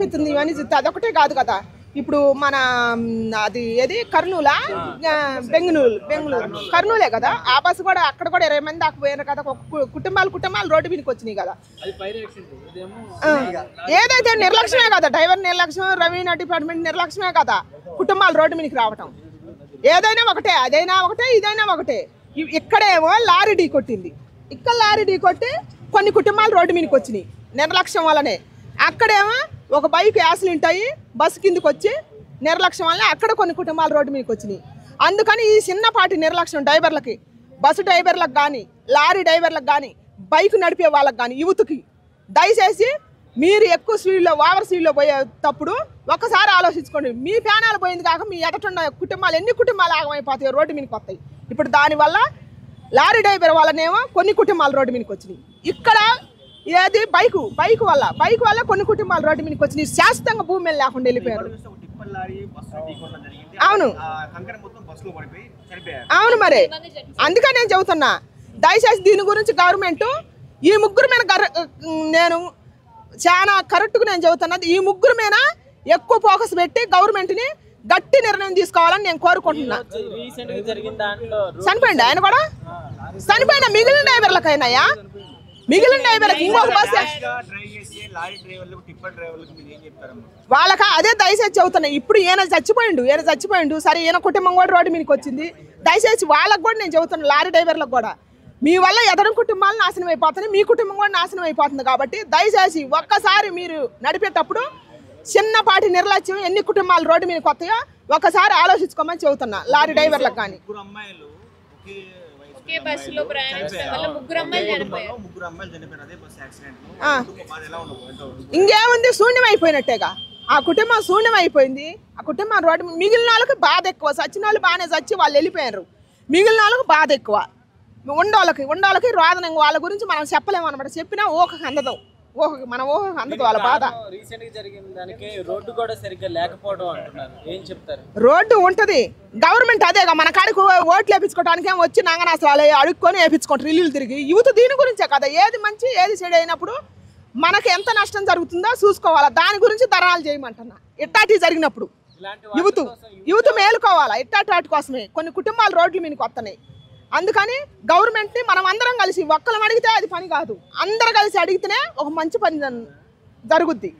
అనిపిస్తుంది ఇవన్నీ చూస్తే. అదొకటే కాదు కదా, ఇప్పుడు మన అది ఏది కర్నూలా బెంగళూరు కర్నూలే కదా, ఆ బస్సు కూడా అక్కడ కూడా 20 మంది దాకా పోయారు కదా, కుటుంబాలు రోడ్డు మీదకి వచ్చినాయి కదా. ఏదైతే నిర్లక్ష్యమే కదా, డ్రైవర్ నిర్లక్ష్యం, రెవెన్యూ డిపార్ట్మెంట్ నిర్లక్ష్యమే కదా కుటుంబాలు రోడ్డు మీదకి రావటం. ఏదైనా ఒకటే, అదైనా ఒకటే, ఇదైనా ఒకటే. ఇక్కడేమో లారీ ఢీ కొట్టింది, ఇక్కడ లారీ ఢీ కొట్టి కొన్ని కుటుంబాలు రోడ్డు మీదకి వచ్చినాయి నిర్లక్ష్యం వల్లనే. అక్కడేమో ఒక బైక్ యాక్సిడెంట్ అయ్యి బస్సు కిందకి వచ్చి నిర్లక్ష్యం వల్ల అక్కడ కొన్ని కుటుంబాలు రోడ్డు మీదకి వచ్చినాయి. అందుకని ఈ చిన్నపాటి నిర్లక్ష్యం డ్రైవర్లకి, బస్సు డ్రైవర్లకు కానీ, లారీ డ్రైవర్లకు కానీ, బైక్ నడిపే వాళ్ళకి కానీ, యువతకి దయచేసి మీరు ఎక్కువ స్పీడ్లో ఓవర్ స్పీడ్లో పోయేటప్పుడు ఒక్కసారి ఆలోచించుకోండి. మీ ప్రాణాలు పోయింది కాక మీ ఎదుటిన్న కుటుంబాలు ఎన్ని కుటుంబాలు ఆగమైపోతాయి, రోడ్డు మీదకి వస్తాయి. ఇప్పుడు దానివల్ల లారీ డ్రైవర్ వల్లనేమో కొన్ని కుటుంబాలు రోడ్డు మీదకి వచ్చినాయి. ఇక్కడ ఏది బైక్ వల్ల కొన్ని కుటుంబాలు రోడ్డు మీదకి వచ్చినాయి. శాశ్వతంగా భూమి మీద లేకుండా వెళ్ళిపోయారు. అవును మరి అందుకని నేను చెబుతున్నా, దయచేసి దీని గురించి గవర్నమెంట్ ఈ ముగ్గురు మీద నేను చాలా కరెక్ట్గా నేను చెబుతున్నది, ఈ ముగ్గురు మీద ఎక్కువ ఫోకస్ పెట్టి గవర్నమెంట్ని గట్టి నిర్ణయం తీసుకోవాలని నేను కోరుకుంటున్నా. చనిపోయింది ఆయన కూడా, చనిపోయిన మిగిలిన డ్రైవర్లకైనాయా, మిగిలిన డ్రైవర్లకు ఇంకొక బస్సు వాళ్ళక అదే దయచేసి చెబుతున్నాయి. ఇప్పుడు ఈయన చచ్చిపోయిండు సరే, ఈయన కుటుంబం కూడా రోడ్డు మీదకి వచ్చింది. దయచేసి వాళ్ళకు కూడా నేను చెబుతున్నాను, లారీ డ్రైవర్లకు కూడా మీ వల్ల ఎదరం కుటుంబాలు నాశనం అయిపోతున్నాయి, మీ కుటుంబం కూడా నాశనం అయిపోతుంది. కాబట్టి దయచేసి ఒక్కసారి మీరు నడిపేటప్పుడు చిన్నపాటి నిర్లక్ష్యం ఎన్ని కుటుంబాలు రోడ్డు మీదకి వస్తాయో ఒకసారి ఆలోచించుకోమని చెబుతున్నా లారీ డ్రైవర్లకు కానీ. ఇంకేముంది, శూన్యం అయిపోయినట్టేగా, ఆ కుటుంబం శూన్యం అయిపోయింది. ఆ కుటుంబం రోడ్డు మిగిలిన వాళ్ళకి బాధ ఎక్కువ, చచ్చిన వాళ్ళు బాగానే చచ్చి వాళ్ళు వెళ్ళిపోయారు, మిగిలిన వాళ్ళకి బాధ ఎక్కువ. ఉండోళ్ళకి రోదన, వాళ్ళ గురించి మనం చెప్పలేము అనమాట, చెప్పినా ఊహకు అందదు, మన ఊహకు అందదు వాళ్ళ బాధ. రోడ్డు కూడా సరిగ్గా లేకపోవడం అంటున్నారు, ఏం చెప్తారు? రోడ్డు ఉంటది, గవర్నమెంట్ అదేగా మన కాడికి ఓట్లు వేయించుకోవడానికి ఏమో వచ్చి నంగనాస్త్రాలు అడుక్కొని వేయించుకుంటారు ఇల్లు తిరిగి. యూత్ దీని గురించే కదా, ఏది మంచి ఏది చెడు అయినప్పుడు మనకి ఎంత నష్టం జరుగుతుందో చూసుకోవాలా, దాని గురించి ధర్నాలు చేయమంటున్నా. ఇట్టాటి జరిగినప్పుడు యూత్ మేలుకోవాలా, ఇట్టాటి కోసమే కొన్ని కుటుంబాలు రోడ్ల మీదకి వస్తున్నాయి. అందుకని గవర్నమెంట్ని మనం అందరం కలిసి ఒక్కలం అడిగితే అది పని కాదు, అందరు కలిసి అడిగితేనే ఒక మంచి పని జరుగుద్ది.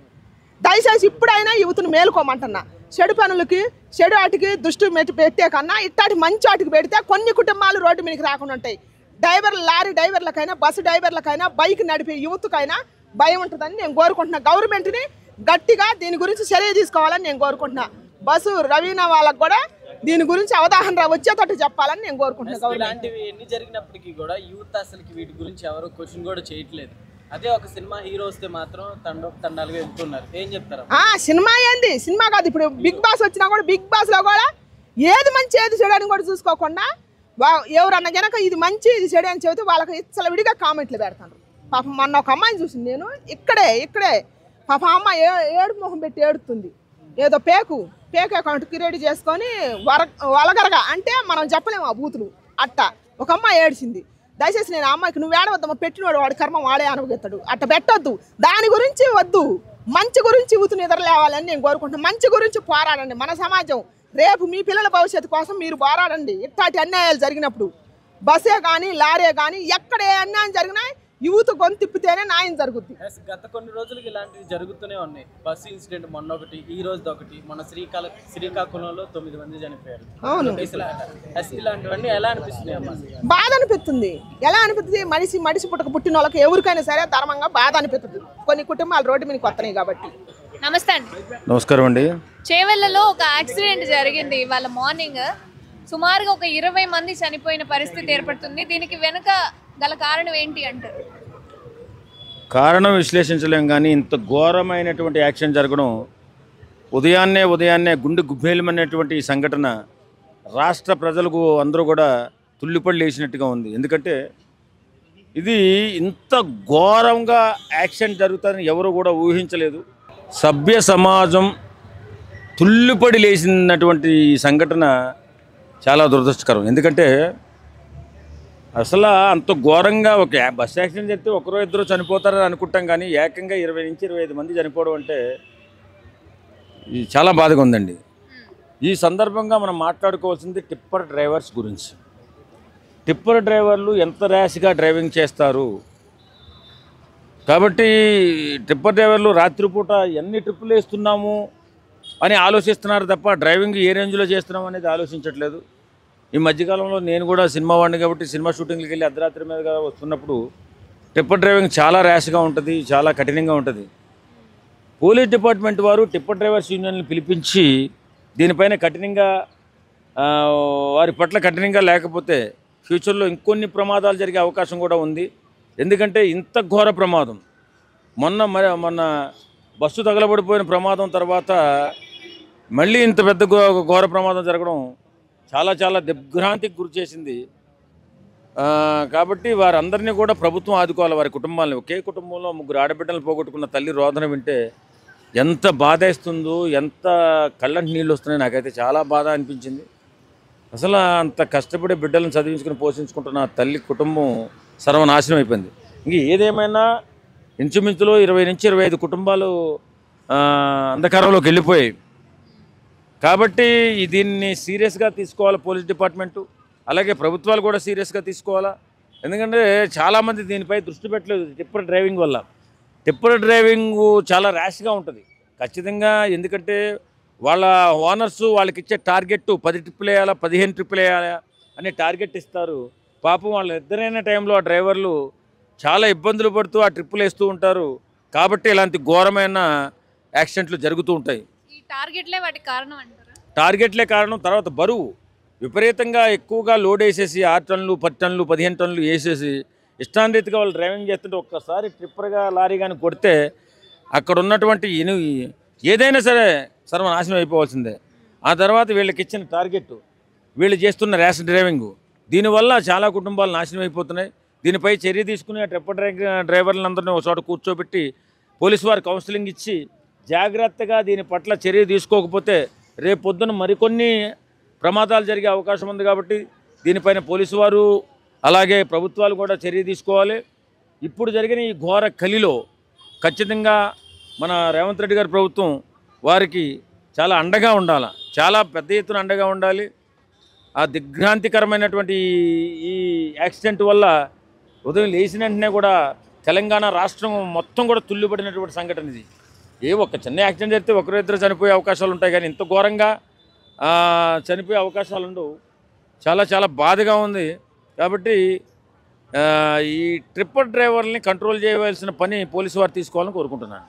దయచేసి ఇప్పుడైనా యువతను మేలుకోమంటున్నా. చెడు పనులకి చెడు వాటికి దృష్టి పెట్టే కన్నా ఇట్టాటి మంచి వాటికి పెడితే కొన్ని కుటుంబాలు రోడ్డు మీదకి రాకుండా ఉంటాయి. లారీ డ్రైవర్లకైనా, బస్సు డ్రైవర్లకైనా, బైక్ నడిపే యువతకైనా భయం ఉంటుందని నేను కోరుకుంటున్నా. గవర్నమెంట్ని గట్టిగా దీని గురించి చర్య తీసుకోవాలని నేను కోరుకుంటున్నా. బస్సు రవీనా వాళ్ళకు కూడా దీని గురించి అవగాహన వచ్చేటట్టు చెప్పాలని నేను కోరుకుంటున్నాను. ఇలాంటివి ఎన్ని జరిగినప్పటికీ కూడా యూత్ అసలుకి వీటి గురించి ఎవరు క్వశ్చన్ కూడా చేయట్లేదు. అదే ఒక సినిమా హీరో వస్తే మాత్రం తండాలుగా వెళ్తున్నారు, ఏం చెప్తారు? సినిమా ఏంది, సినిమా కాదు. ఇప్పుడు బిగ్ బాస్ వచ్చినా కూడా బిగ్ బాస్ లో కూడా ఏది మంచి ఏది చెడు అని కూడా చూసుకోకుండా ఎవరన్నా గనక ఇది మంచి ఇది చెడు అని చెబితే వాళ్ళకి ఇచ్చల విడిగా కామెంట్లు పెడతారు. పాపం మొన్న ఒక అమ్మాయిని చూసింది నేను, ఇక్కడే పాప అమ్మాయి ఏడుపు మొహం పెట్టి ఏడుతుంది. ఏదో పేక్ అకౌంట్కి రెడీ చేసుకొని వలగరగా అంటే మనం చెప్పలేము ఆ బూతులు అట్ట ఒక అమ్మాయి ఏడ్చింది. దయచేసి నేను ఆ అమ్మాయికి నువ్వు ఏడవద్దమ్మా, పెట్టినవాడు వాడి కర్మ వాడే అనుభవిస్తాడు, అట్ట పెట్టొద్దు. దాని గురించి వద్దు, మంచి గురించి యూత్ నిద్రలేవాలని నేను కోరుకుంటున్నాను. మంచి గురించి పోరాడండి. మన సమాజం రేపు మీ పిల్లల భవిష్యత్తు కోసం మీరు పోరాడండి. ఇట్లాంటి అన్యాయాలు జరిగినప్పుడు బస్సే కానీ లారీ కానీ ఎక్కడ ఏ అన్యాయం జరిగినా యూత్ గొంతు తిప్పితేనే న్యాయం జరుగుద్ది. గత కొన్ని రోజులకి ఇలాంటివి జరుగుతూనే ఉన్నాయి. బస్సు ఇన్సిడెంట్ మొన్న ఒకటి, ఈ రోజు ఒకటి, మన శ్రీకాకుళంలో 9 మంది చనిపోయారు. అవును, ఇలాంటివన్నీ ఎలా అనిపిస్తుంది అమ్మా? బాధ అనిపిస్తుంది. ఎలా అనిపిస్తుంది, మనిషి పుట్టిన వాళ్ళకి ఎవరికైనా సరే ధర్మంగా బాధ అనిపిస్తుంది. కొన్ని కుటుంబాలు రోడ్డు మీదకి వస్తున్నాయి కాబట్టి. నమస్తే అండి. నమస్కారం అండి. చేవెళ్లలో ఒక యాక్సిడెంట్ జరిగింది ఇవాళ మార్నింగ్. సుమారుగా ఒక 20 మంది చనిపోయిన పరిస్థితి ఏర్పడుతుంది. దీనికి వెనుక గల కారణం ఏంటి అంటారు? కారణం విశ్లేషించలేం, కానీ ఇంత ఘోరమైనటువంటి యాక్సిడెంట్ జరగడం, ఉదయాన్నే గుండె గుబ్బేలమనేటువంటి ఈ సంఘటన రాష్ట్ర ప్రజలకు అందరూ కూడా తుల్లిపడి వేసినట్టుగా ఉంది. ఎందుకంటే ఇది ఇంత ఘోరంగా యాక్సిడెంట్ జరుగుతుందని ఎవరు కూడా ఊహించలేదు. సభ్య సమాజం తుల్లిపడి లేచినటువంటి ఈ సంఘటన చాలా దురదృష్టకరం. ఎందుకంటే అసలు అంత ఘోరంగా ఒక బస్ యాక్సిడెంట్ చేస్తే ఒకరో ఇద్దరు చనిపోతారని అనుకుంటాం, కానీ ఏకంగా 20 నుంచి 25 మంది చనిపోవడం అంటే ఇది చాలా బాధగా ఉందండి. ఈ సందర్భంగా మనం మాట్లాడుకోవాల్సింది టిప్పర్ డ్రైవర్స్ గురించి. టిప్పర్ డ్రైవర్లు ఎంత ర్యాష్గా డ్రైవింగ్ చేస్తారు. కాబట్టి టిప్పర్ డ్రైవర్లు రాత్రిపూట ఎన్ని ట్రిప్పులు వేస్తున్నాము అని ఆలోచిస్తున్నారు తప్ప డ్రైవింగ్ ఏ రేంజ్లో చేస్తున్నాం అనేది ఆలోచించట్లేదు. ఈ మధ్యకాలంలో నేను కూడా సినిమా వాడిని కాబట్టి సినిమా షూటింగ్కి వెళ్ళి అర్ధరాత్రి మీదుగా వస్తున్నప్పుడు టిప్పర్ డ్రైవింగ్ చాలా ర్యాష్గా ఉంటుంది, చాలా కఠినంగా ఉంటుంది. పోలీస్ డిపార్ట్మెంట్ వారు టిప్పర్ డ్రైవర్స్ యూనియన్లు పిలిపించి దీనిపైన కఠినంగా వారి పట్ల కఠినంగా లేకపోతే ఫ్యూచర్లో ఇంకొన్ని ప్రమాదాలు జరిగే అవకాశం కూడా ఉంది. ఎందుకంటే ఇంత ఘోర ప్రమాదం మొన్న బస్సు తగలబడిపోయిన ప్రమాదం తర్వాత మళ్ళీ ఇంత పెద్ద ఘోర ప్రమాదం జరగడం చాలా చాలా దిగ్భ్రాంతికి గురి చేసింది. కాబట్టి వారందరినీ కూడా ప్రభుత్వం ఆదుకోవాలి. వారి కుటుంబాలని, ఒకే కుటుంబంలో 3 ఆడబిడ్డలు పోగొట్టుకున్న తల్లి రోదన వింటే ఎంత బాధేస్తుందో, ఎంత కళ్ళంటి నీళ్ళు వస్తున్నాయో నాకైతే చాలా బాధ అనిపించింది. అసలు అంత కష్టపడి బిడ్డలను చదివించుకుని పోషించుకుంటున్న తల్లి కుటుంబం సర్వనాశనం అయిపోయింది. ఇంక ఏదేమైనా ఇంచుమించులో 20 నుంచి 25 కుటుంబాలు అంధకారంలోకి వెళ్ళిపోయాయి. కాబట్టి దీన్ని సీరియస్గా తీసుకోవాలి పోలీస్ డిపార్ట్మెంటు, అలాగే ప్రభుత్వాలు కూడా సీరియస్గా తీసుకోవాలా. ఎందుకంటే చాలామంది దీనిపై దృష్టి పెట్టలేదు. టిప్పర్ డ్రైవింగ్ వల్ల టిప్పర్ డ్రైవింగ్ చాలా ర్యాష్గా ఉంటుంది ఖచ్చితంగా. ఎందుకంటే వాళ్ళ ఓనర్సు వాళ్ళకి ఇచ్చే టార్గెట్ 10 ట్రిప్పులు వేయాలా, 15 ట్రిప్పులు వేయాలా అనే టార్గెట్ ఇస్తారు. పాపం వాళ్ళ నిద్రైన టైంలో ఆ డ్రైవర్లు చాలా ఇబ్బందులు పడుతూ ఆ ట్రిప్పులు వేస్తూ ఉంటారు. కాబట్టి ఇలాంటి ఘోరమైన యాక్సిడెంట్లు జరుగుతూ ఉంటాయి. ఈ టార్గెట్లే వాటికి కారణం అంటారా? టార్గెట్లే కారణం. తర్వాత బరువు విపరీతంగా ఎక్కువగా లోడ్ వేసేసి 6 టన్నులు 10 టన్నులు 15 టన్నులు వేసేసి ఇష్టాన్రీతిగా వాళ్ళు డ్రైవింగ్ చేస్తుంటే ఒక్కసారి ట్రిప్పర్గా లారీ కానీ కొడితే అక్కడ ఉన్నటువంటి ఏదైనా సరే సర్వనాశనం అయిపోవాల్సిందే. ఆ తర్వాత వీళ్ళకి ఇచ్చిన టార్గెట్, వీళ్ళు చేస్తున్న ర్యాష్ డ్రైవింగ్, దీనివల్ల చాలా కుటుంబాలు నాశనం అయిపోతున్నాయి. దీనిపై చర్య తీసుకుని ఆ ట్రిప్పర్ డ్రైవర్లందరినీ ఒక చోట కూర్చోబెట్టి పోలీసు వారు కౌన్సిలింగ్ ఇచ్చి జాగ్రత్తగా దీని పట్ల చర్య తీసుకోకపోతే రేపు పొద్దున మరికొన్ని ప్రమాదాలు జరిగే అవకాశం ఉంది. కాబట్టి దీనిపైన పోలీసు వారు అలాగే ప్రభుత్వాలు కూడా చర్య తీసుకోవాలి. ఇప్పుడు జరిగిన ఈ ఘోర కలిలో ఖచ్చితంగా మన రేవంత్ రెడ్డి గారి ప్రభుత్వం వారికి చాలా అండగా ఉండాలి, చాలా పెద్ద ఎత్తున అండగా ఉండాలి. ఆ దిగ్భ్రాంతికరమైనటువంటి ఈ యాక్సిడెంట్ వల్ల ఉదయం లేచిన వెంటనే కూడా తెలంగాణ రాష్ట్రం మొత్తం కూడా తుల్లిపడినటువంటి సంఘటన ఇది. ఒక చిన్న యాక్సిడెంట్ జరిగితే 1-2 చనిపోయే అవకాశాలు ఉంటాయి, కానీ ఇంత ఘోరంగా చనిపోయే అవకాశాలు ఉండవు. చాలా చాలా బాధగా ఉంది. కాబట్టి ఈ ట్రిప్పర్ డ్రైవర్ని కంట్రోల్ చేయవలసిన పని పోలీసు వారు తీసుకోవాలని కోరుకుంటున్నాను.